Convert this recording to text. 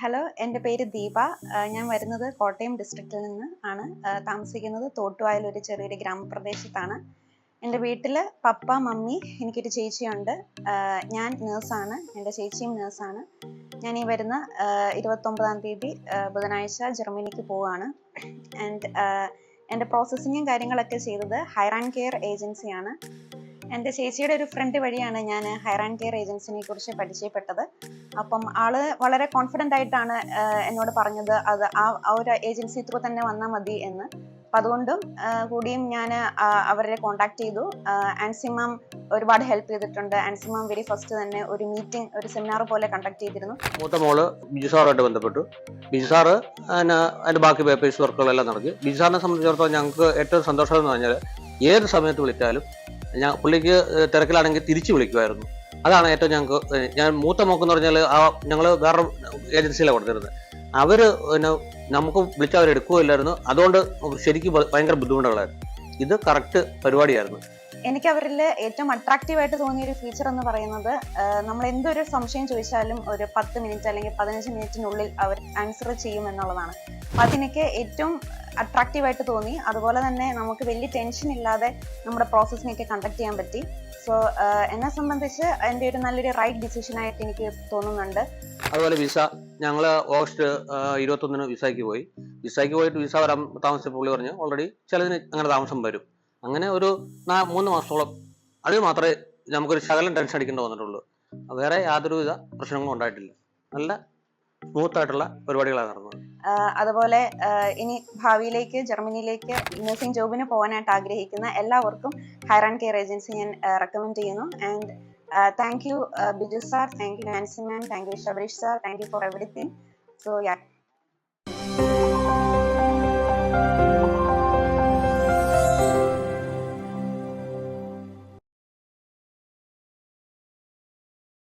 Hello, എൻ്റെ പേര് ദീപ. ഞാൻ വരുന്നത് കോട്ടയം ഡിസ്ട്രിക്റ്റിൽ നിന്ന് ആണ്. താമസിക്കുന്നത് തോട്ടുവായിൽ ഒരു ചെറിയൊരു ഗ്രാമപ്രദേശത്താണ്. എൻ്റെ വീട്ടിൽ പപ്പ, മമ്മി, എനിക്കൊരു ചേച്ചിയുണ്ട്. ഞാൻ നേഴ്സാണ്, എൻ്റെ ചേച്ചിയും നേഴ്സാണ്. ഞാൻ ഈ വരുന്ന 29-ാം തീയതി ബുധനാഴ്ച ജർമ്മനിക്ക് പോവുകയാണ്. ആൻഡ് എൻ്റെ പ്രോസസ്സിങ്ങും കാര്യങ്ങളൊക്കെ ചെയ്തത് ഹൈറാൻ കെയർ ഏജൻസിയാണ്. എൻ്റെ ചേച്ചിയുടെ ഒരു ഫ്രണ്ട് വഴിയാണ് ഞാൻ ഹൈറാൻ കെയർ ഏജൻസിനെ കുറിച്ച് പരിചയപ്പെട്ടത്. അപ്പം ആള് വളരെ കോൺഫിഡൻ്റ് ആയിട്ടാണ് എന്നോട് പറഞ്ഞത് അത് ആ ഒരു ഏജൻസി ത്രൂ തന്നെ വന്നാൽ മതി എന്ന്. അപ്പം അതുകൊണ്ടും കൂടിയും ഞാൻ അവരെ കോൺടാക്ട് ചെയ്തു. ആൻസി മാം ഒരുപാട് ഹെൽപ്പ് ചെയ്തിട്ടുണ്ട്. ആൻസി മാം വെരി ഫസ്റ്റ് തന്നെ ഒരു മീറ്റിംഗ്, ഒരു സെമിനാർ പോലെ കണ്ടക്ട് ചെയ്തിരുന്നു. മൂത്ത മോള് ബിജു സാറുമായിട്ട് ബന്ധപ്പെട്ടു. ബിജു സാറ് അതിന്റെ ബാക്കി പേപ്പേഴ്സ് വർക്കുകളെല്ലാം നടത്തി. ബിജു സാറിനെ സംബന്ധിച്ചിടത്തോളം ഞങ്ങൾക്ക് ഏറ്റവും സന്തോഷം എന്ന് പറഞ്ഞാൽ ഏത് സമയത്ത് വിളിച്ചാലും പുള്ളിക്ക് തിരക്കിലാണെങ്കിൽ തിരിച്ചു വിളിക്കുമായിരുന്നു. അതാണ് ഏറ്റവും ഞങ്ങൾക്ക്. ഞാൻ മൂത്ത മോക്കെന്ന് പറഞ്ഞാൽ ഞങ്ങൾ വേറെ ഏജൻസിയിലാണ് കൊടുത്തിരുന്നത്. അവര് നമുക്ക് വിളിച്ചാൽ അവരെടുക്കുകയില്ലായിരുന്നു. അതുകൊണ്ട് ശരിക്കും ഭയങ്കര ബുദ്ധിമുട്ടുകളായിരുന്നു. ഇത് കറക്റ്റ് പരിപാടിയായിരുന്നു. എനിക്ക് അവരിൽ ഏറ്റവും അട്രാക്റ്റീവ് ആയിട്ട് തോന്നിയ ഒരു ഫീച്ചർ എന്ന് പറയുന്നത്, നമ്മൾ എന്തൊരു സംശയം ചോദിച്ചാലും ഒരു 10 മിനിറ്റ് അല്ലെങ്കിൽ 15 മിനിറ്റിനുള്ളിൽ അവർ ആൻസർ ചെയ്യും എന്നുള്ളതാണ്. അപ്പം അതെനിക്ക് ഏറ്റവും അട്രാക്റ്റീവ് ആയിട്ട് തോന്നി. അതുപോലെ തന്നെ നമുക്ക് വലിയ ടെൻഷൻ ഇല്ലാതെ നമ്മുടെ പ്രോസസ്സിനെയൊക്കെ കണ്ടക്ട് ചെയ്യാൻ പറ്റി. സോ എന്നെ സംബന്ധിച്ച് എൻ്റെ ഒരു നല്ലൊരു റൈറ്റ് ഡിസിഷൻ ആയിട്ട് എനിക്ക് തോന്നുന്നുണ്ട്. അതുപോലെ വിസ ഞങ്ങൾ ഓഗസ്റ്റ് 21-ന് വിസയ്ക്ക് പോയിട്ട് വിസ വരാൻ താമസിച്ച പുള്ളി പറഞ്ഞു ഓൾറെഡി ചിലതിന് അങ്ങനെ താമസം വരും. അങ്ങനെ ഒരു 3 മാസത്തോളം അതിൽ മാത്രമേ നമുക്കൊരു ശകലം ടെൻഷൻ അടിക്കേണ്ടി വന്നിട്ടുള്ളൂ. വേറെ യാതൊരുവിധ പ്രശ്നങ്ങളും ഉണ്ടായിട്ടില്ല. നല്ല സ്മൂത്ത് ആയിട്ടുള്ള പരിപാടികളാണ് നടന്നത്. അതുപോലെ ഇനി ഭാവിയിലേക്ക് ജർമ്മനിയിലേക്ക് നഴ്സിംഗ് ജോബിന് പോകാനായിട്ട് ആഗ്രഹിക്കുന്ന എല്ലാവർക്കും ഹൈറാൻ കെയർ ഏജൻസി ഞാൻ റെക്കമെൻഡ് ചെയ്യുന്നു. And thank you Biju sir, thank you Nancy ma'am, thank you Sabareesh sir, thank you for everything. So yeah.